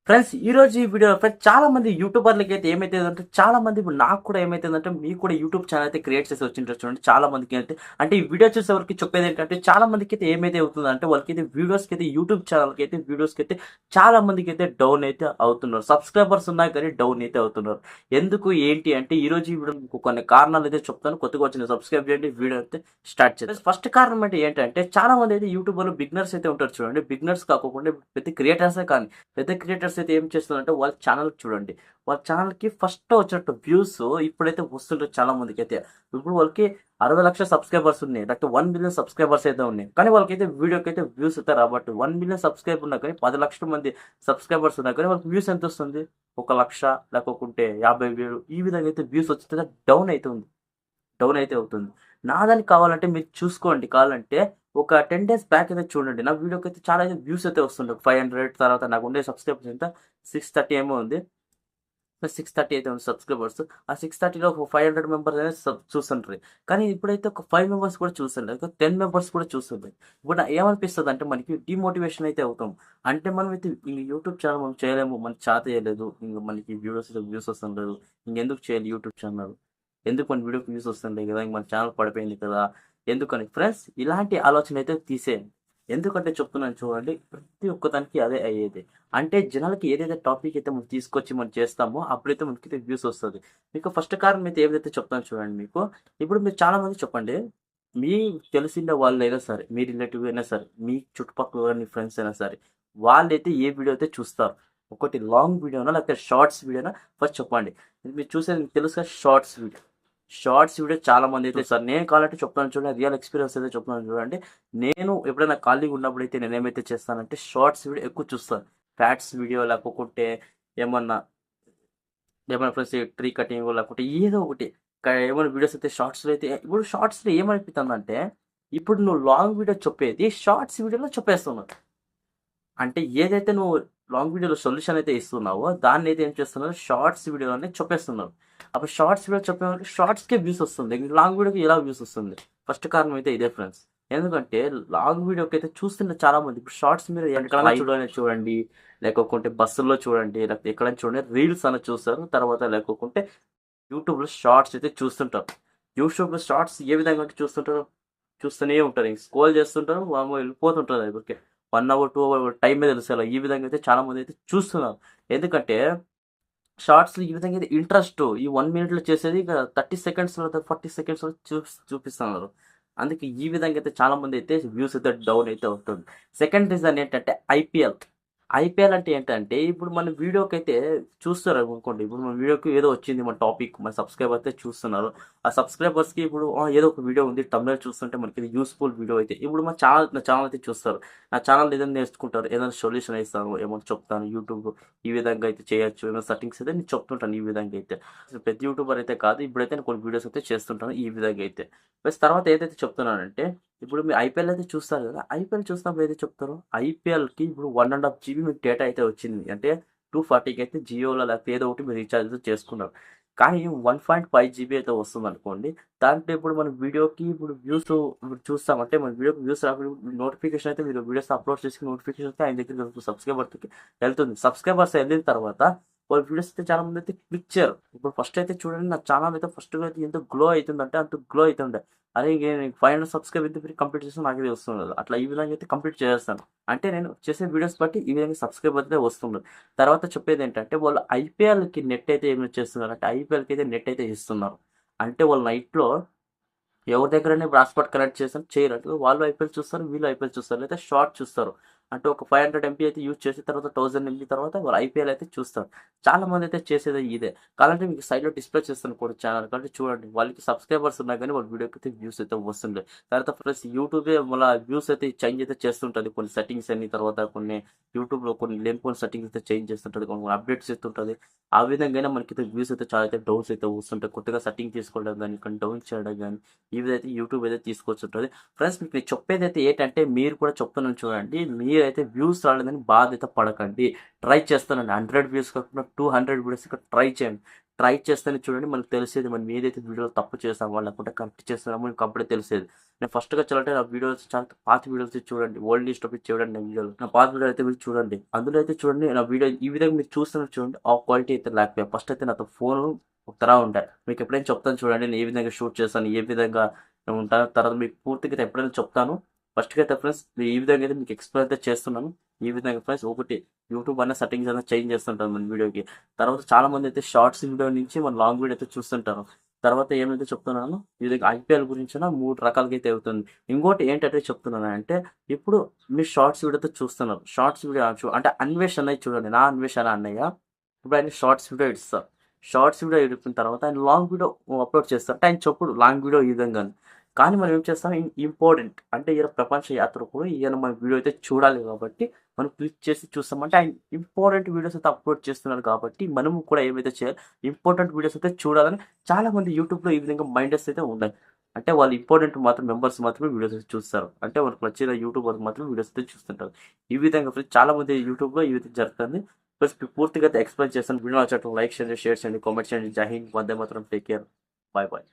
Friends ఈ రోజు ఈ వీడియోలో ఫ్రెండ్స్ చాలా మంది యూట్యూబర్లకి అయితే ఏమైతుందంటే చాలా మంది ఇప్పుడు నాకు కూడా ఏమైతుందంటే మీకు కూడా యూట్యూబ్ ఛానల్ అయితే క్రియేట్ చేసి వచ్చింటారు చూడండి. చాలా మందికి అయితే అంటే ఈ వీడియో చూసే వరకు చెప్పేది ఏంటంటే చాలా మందికి అయితే ఏమైతే అవుతుందంటే వాళ్ళకైతే వీడియోస్కి అయితే యూట్యూబ్ ఛానల్కి అయితే వీడియోస్కి అయితే చాలా మందికి అయితే డౌన్ అయితే అవుతున్నారు. సబ్స్క్రైబర్స్ ఉన్నా కానీ డౌన్ అయితే అవుతున్నారు. ఎందుకు ఏంటి అంటే ఈ రోజు ఈ వీడియో మీకు కొన్ని కారణాలు అయితే చెప్తాను. కొత్తగా వచ్చిన సబ్స్క్రైబ్ చేయండి, వీడియో అయితే స్టార్ట్ చేద్దాం. ఫస్ట్ కారణం అంటే ఏంటంటే చాలా మంది అయితే యూట్యూబర్లో బిగినర్స్ అయితే ఉంటారు చూడండి. బిగినర్స్ కాకుండా పెద్ద క్రియేటర్సే కానీ పెద్ద క్రియేటర్స్ అయితే ఏం చేస్తున్నారంటే వాళ్ళ ఛానల్ చూడండి. వాళ్ళ ఛానల్కి ఫస్ట్ వచ్చినట్టు వ్యూస్ ఇప్పుడైతే వస్తుంటారు చాలా మందికి అయితే. ఇప్పుడు వాళ్ళకి 60 లక్షల సబ్స్క్రైబర్స్ ఉన్నాయి, లేకపోతే 1 మిలియన్ సబ్స్క్రైబర్స్ అయితే ఉన్నాయి. కానీ వాళ్ళకైతే వీడియోకి అయితే వ్యూస్ అయితే రాబట్టి 1 మిలియన్ సబ్స్క్రైబర్ ఉన్నా కానీ 10 లక్షల మంది సబ్స్క్రైబర్స్ ఉన్నా కానీ వాళ్ళకి వ్యూస్ ఎంత వస్తుంది? 1 లక్ష లేకపోతే 50,000 ఈ విధంగా అయితే వ్యూస్ వచ్చితే డౌన్ అవుతుంది. డౌన్ అయితే అవుతుంది. నాదని కావాలంటే మీరు చూసుకోండి. కావాలంటే ఒక 10 డేస్ బ్యాక్ అయితే చూడండి. నా వీడియోకి అయితే చాలా అయితే వ్యూస్ అయితే వస్తుండే. 500 తర్వాత నాకు ఉండే సబ్స్క్రైబర్స్ ఎంత 630 ఏమో ఉంది. 630 అయితే ఉంది సబ్స్క్రైబర్స్. ఆ 630లో ఒక 500 మెంబర్స్ అనేది చూస్తుంటారు. కానీ ఇప్పుడైతే ఒక 5 మెంబర్స్ కూడా చూస్తుంటారు. ఒక 10 మెంబర్స్ కూడా చూస్తుంటారు. ఇప్పుడు ఏమనిపిస్తుంది అంటే మనకి డిమోటివేషన్ అయితే అవుతాం. అంటే మనం అయితే ఈ యూట్యూబ్ ఛానల్ మనం చేయలేము, మనకి చేత చేయలేదు, ఇంక మనకి వ్యూస్ వస్తుండదు, ఇంకెందుకు చేయాలి యూట్యూబ్ ఛానల్, ఎందుకు మన వీడియోకి వ్యూస్ వస్తుంటాయి కదా, ఇంక మన ఛానల్ పడిపోయింది కదా, ఎందుకని ఫ్రెండ్స్ ఇలాంటి ఆలోచన అయితే తీసేయండి. ఎందుకంటే చెప్తున్నాను చూడండి, ప్రతి ఒక్కదానికి అదే అయ్యేది. అంటే జనాలకి ఏదైతే టాపిక్ అయితే మనం తీసుకొచ్చి మనం చేస్తామో అప్పుడైతే మనకి వ్యూస్ వస్తుంది. మీకు ఫస్ట్ కారణం అయితే ఏదైతే చెప్తాను చూడండి. మీకు ఇప్పుడు మీరు చాలా మంది చెప్పండి, మీ తెలిసిన వాళ్ళు అయినా సరే, మీ రిలేటివ్ అయినా సరే, మీ చుట్టుపక్కల మీ ఫ్రెండ్స్ అయినా సరే, వాళ్ళైతే ఏ వీడియో అయితే చూస్తారు? ఒకటి లాంగ్ వీడియోనా లేకపోతే షార్ట్స్ వీడియోనా? ఫస్ట్ చెప్పండి. మీరు చూసేది మీకు తెలుసుగా, షార్ట్స్ వీడియో. షార్ట్స్ వీడియో చాలా మంది అయితే సార్, నేను కావాలంటే చెప్తాను చూడండి, రియల్ ఎక్స్పీరియన్స్ అయితే చెప్తాను చూడండి. నేను ఎప్పుడైనా ఖాళీగా ఉన్నప్పుడు అయితే నేను ఏమైతే చేస్తానంటే షార్ట్స్ వీడియో ఎక్కువ చూస్తాను. ఫ్యాట్స్ వీడియో లేకపోతే ఏమన్నా ఏమైనా ఫ్రెండ్స్ ట్రీ కటింగ్ లేకపోతే ఏదో ఒకటి ఏమైనా వీడియోస్ అయితే షార్ట్స్లో అయితే ఇప్పుడు షార్ట్స్లో ఏమనిపిస్తుందంటే ఇప్పుడు నువ్వు లాంగ్ వీడియో చెప్పేది షార్ట్స్ వీడియోలో చెప్పేస్తున్నావు. అంటే ఏదైతే నువ్వు లాంగ్ వీడియోలో సొల్యూషన్ అయితే ఇస్తున్నావో దాన్ని అయితే ఏం చేస్తున్నారు, షార్ట్స్ వీడియోలోనే చెప్పేస్తున్నారు. అప్పుడు షార్ట్స్ వీడియో చెప్పే వరకు షార్ట్స్కే వ్యూస్ వస్తుంది, లాంగ్ వీడియోకి ఎలా వ్యూస్ వస్తుంది? ఫస్ట్ కారణం అయితే ఇదే ఫ్రెండ్స్. ఎందుకంటే లాంగ్ వీడియోకి అయితే చూస్తుంటే చాలా మంది, ఇప్పుడు షార్ట్స్ మీరు ఎక్కడైనా చూడండి, లేకపోతే బస్సుల్లో చూడండి, లేకపోతే ఎక్కడైనా చూడండి, రీల్స్ అనేది చూస్తారు. తర్వాత లేకపోతే యూట్యూబ్లో షార్ట్స్ అయితే చూస్తుంటారు. యూట్యూబ్లో షార్ట్స్ ఏ విధంగా చూస్తుంటారు? చూస్తూనే ఉంటారు, స్క్రోల్ చేస్తుంటారు, వెళ్ళిపోతుంటారు. ఓకే, 1 అవర్ 2 అవర్ టైం మీద తెలుసు. ఈ విధంగా అయితే చాలా మంది అయితే చూస్తున్నారు. ఎందుకంటే షార్ట్స్లో ఈ విధంగా అయితే ఇంట్రెస్ట్ ఈ 1 మినిట్లో చేసేది ఇక 30 సెకండ్స్లో 40 సెకండ్స్లో చూపిస్తున్నారు. అందుకే ఈ విధంగా అయితే చాలా మంది అయితే వ్యూస్ అయితే డౌన్ అయితే అవుతుంది. సెకండ్ రీజన్ ఏంటంటే ఐపీఎల్. ఐపీఎల్ అంటే ఏంటంటే ఇప్పుడు మన వీడియోకి అయితే చూస్తారు అనుకోండి. ఇప్పుడు మన వీడియోకి ఏదో వచ్చింది, మన టాపిక్, మన సబ్స్క్రైబర్ అయితే చూస్తున్నారు. ఆ సబ్స్క్రైబర్స్కి ఇప్పుడు ఏదో ఒక వీడియో ఉంది, తమిళ చూస్తుంటే మనకి ఇది యూస్ఫుల్ వీడియో అయితే ఇప్పుడు నా ఛానల్ అయితే చూస్తారు. నా ఛానల్ ఏదైనా నేర్చుకుంటారు, ఏదైనా సొల్యూషన్ ఇస్తాను, ఏమైనా చెప్తాను, యూట్యూబ్ ఈ విధంగా అయితే చేయొచ్చు, ఏమైనా సెట్టింగ్స్ అయితే నేను చెప్తుంటాను. ఈ విధంగా అయితే ప్రతి యూట్యూబర్ అయితే కాదు, ఇప్పుడైతే నేను కొన్ని వీడియోస్ అయితే చేస్తుంటాను ఈ విధంగా అయితే. ప్లస్ తర్వాత ఏదైతే చెప్తున్నానంటే ఇప్పుడు మీరు ఐపీఎల్ అయితే చూస్తారు కదా, ఐపీఎల్ చూసినప్పుడు ఏదైతే చెప్తారో ఐపీఎల్కి ఇప్పుడు 1.5 GB మీకు డేటా అయితే వచ్చింది. అంటే 240కి అయితే జియోలో లేకపోతే ఏదో ఒకటి మీరు రీఛార్జ్ అయితే చేసుకున్నారు. కానీ 1.5 GB అయితే వస్తుంది అనుకోండి. దాంట్లో ఇప్పుడు మన వీడియోకి ఇప్పుడు వ్యూస్ ఇప్పుడు చూస్తామంటే మన వీడియోకి వ్యూస్ రాకుండా నోటిఫికేషన్ అయితే మీరు వీడియోస్ అప్లోడ్ చేసి నోటిఫికేషన్ అయితే ఆయన దగ్గర సబ్స్క్రైబర్కి వెళ్తుంది. సబ్స్క్రైబర్స్ వెళ్ళిన తర్వాత వాళ్ళ వీడియోస్ అయితే చాలా మంది అయితే క్లిక్ చేయరు. ఇప్పుడు ఫస్ట్ అయితే చూడండి, నా ఛానల్ అయితే ఫస్ట్గా అయితే ఎంత గ్లో అవుతుందంటే అంత గ్లో అవుతుండే. అదే నేను 500 సబ్స్క్రైబ్ అయితే మీరు కంప్లీట్ చేస్తే నాకైతే వస్తుంది. అట్లా ఈ విధంగా అయితే కంప్లీట్ చేస్తాను. అంటే నేను చేసే వీడియోస్ బట్టి ఈ విధంగా సబ్స్క్రైబ్ అయితే వస్తుంది. తర్వాత చెప్పేది ఏంటంటే వాళ్ళు ఐపీఎల్కి నెట్ అయితే ఏమైనా చేస్తున్నారు అంటే ఐపీఎల్కి అయితే నెట్ అయితే ఇస్తున్నారు. అంటే వాళ్ళు నైట్లో ఎవరి దగ్గరైనా ఇప్పుడు హాట్స్పాట్ కనెక్ట్ చేస్తాను చేయరు. అంటే వాళ్ళు ఐపీఎల్ చూస్తారు, వీళ్ళు ఐపీఎల్ చూస్తారు, లేదా షార్ట్ చూస్తారు. అంటే ఒక 500 MB అయితే యూజ్ చేసిన తర్వాత 1000 MB తర్వాత వాళ్ళు ఐపీఎల్ అయితే చూస్తారు. చాలా మంది అయితే చేసేది ఇదే. కావాలంటే మీకు సైడ్లో డిస్ప్లే చేస్తాను కూడా ఛానల్, కాబట్టి చూడండి. వాళ్ళకి సబ్స్క్రైబర్స్ ఉన్నా కానీ వాళ్ళ వీడియోకి అయితే వ్యూస్ అయితే వస్తుంది. తర్వాత ప్లస్ యూట్యూబే మళ్ళీ వ్యూస్ అయితే చేంజ్ అయితే చేస్తుంటుంది. కొన్ని సెట్టింగ్స్ అన్ని తర్వాత కొన్ని యూట్యూబ్లో కొన్ని లేనిపోయిన సెట్టింగ్స్ అయితే చేంజ్ చేస్తుంటుంది, కొన్ని అప్డేట్స్ ఇస్తుంటుంది. ఆ విధంగా మనకి వ్యూస్ అయితే చాలా అయితే డౌన్స్ అయితే వస్తుంటాయి. కొత్తగా సెట్టింగ్ తీసుకోవడం కానీ కొన్ని డౌన్ చేయడం కానీ ఈ విధంగా యూట్యూబ్ అయితే తీసుకొచ్చుంటుంది. ఫ్రెండ్స్ మీకు నేను చెప్పేది అయితే ఏంటంటే మీరు కూడా చెప్తున్నాను చూడండి, మీరైతే వ్యూస్ రాలేదని బాధ అయితే పడకండి. ట్రై చేస్తానండి, 100 వ్యూస్ కాకుండా 200 వ్యూస్ ట్రై చేయండి. ట్రై చేస్తేనే చూడండి మనకు తెలిసేది మనం ఏదైతే వీడియోలో తప్పు చేస్తామో లేకుంటే కరెక్ట్ చేస్తున్నామో మనకు అప్పుడే తెలిసేది. నేను ఫస్ట్గా వచ్చాలంటే నా వీడియోస్ చాలా పాత వీడియోస్ చూడండి, ఓల్డ్ లిస్ట్ ఆఫ్ చూడండి. నా వీడియోలు నా పాత వీడియో అయితే మీరు చూడండి. అందులో అయితే చూడండి నా వీడియో ఈ విధంగా మీరు చూస్తున్నారు చూడండి. ఆ క్వాలిటీ అయితే లేకపోయా. ఫస్ట్ అయితే నాతో ఫోన్ ఒక తరా ఉంటాయి. మీకు ఎప్పుడైనా చెప్తాను చూడండి, నేను ఏ విధంగా షూట్ చేస్తాను, ఏ విధంగా ఉంటాను. తర్వాత మీకు పూర్తిగా ఎప్పుడైనా చెప్తాను. ఫస్ట్గా అయితే ఫ్రెండ్స్ ఈ విధంగా అయితే మీకు ఎక్స్ప్లెయిన్ అయితే చేస్తున్నాను. ఈ విధంగా ఫ్రెండ్స్ ఒకటి యూట్యూబ్ అనే సెట్టింగ్స్ అనేది చేంజ్ చేస్తుంటాను మన వీడియోకి. తర్వాత చాలా మంది అయితే షార్ట్స్ వీడియో నుంచి మన లాంగ్ వీడియో అయితే చూస్తుంటారు. తర్వాత ఏమైతే చెప్తున్నాను, ఇది ఐపీఎల్ గురించి 3 రకాలుగా అయితే అవుతుంది. ఇంకోటి ఏంటంటే చెప్తున్నాను అంటే, ఇప్పుడు మీరు షార్ట్స్ వీడియోతో చూస్తున్నారు. షార్ట్స్ వీడియో అంటే అన్వేషణ అనేది చూడండి. నా అన్వేషణ అన్నయ్య ఇప్పుడు ఆయన షార్ట్స్ వీడియో ఇస్తారు. షార్ట్స్ వీడియో ఇడిపిన తర్వాత ఆయన లాంగ్ వీడియో అప్లోడ్ చేస్తారు. అంటే ఆయన చెప్పుడు లాంగ్ వీడియో ఈ విధంగా. కానీ మనం ఏం చేస్తాం, ఇంపార్టెంట్ అంటే ఈయన ప్రపంచ యాత్ర కూడా ఈయన మన వీడియో అయితే చూడాలి కాబట్టి మనం క్లిక్ చేసి చూస్తామంటే ఆయన ఇంపార్టెంట్ వీడియోస్ అయితే అప్లోడ్ చేస్తున్నారు కాబట్టి మనము కూడా ఏమైతే చేయాలి, ఇంపార్టెంట్ వీడియోస్ అయితే చూడాలని చాలా మంది యూట్యూబ్లో ఈ విధంగా మైండెస్ అయితే ఉన్నాయి. అంటే వాళ్ళు ఇంపార్టెంట్ మాత్రం మెంబర్స్ మాత్రమే వీడియోస్ అయితే చూస్తారు. అంటే వాళ్ళకి నచ్చిన యూట్యూబర్స్ మాత్రం వీడియోస్ అయితే చూస్తుంటారు. ఈ విధంగా చాలా మంది యూట్యూబ్లో ఈ విధంగా జరుగుతుంది. ప్లస్ పూర్తిగా అయితే ఎక్స్ప్లెయిన్ చేస్తాను. వీడియో నచ్చట్టు లైక్ చేయండి, షేర్ చేయండి, కామెంట్ చేయండి. జై హింద్, వందే మాత్రం, టేక్ కేర్, బాయ్ బాయ్.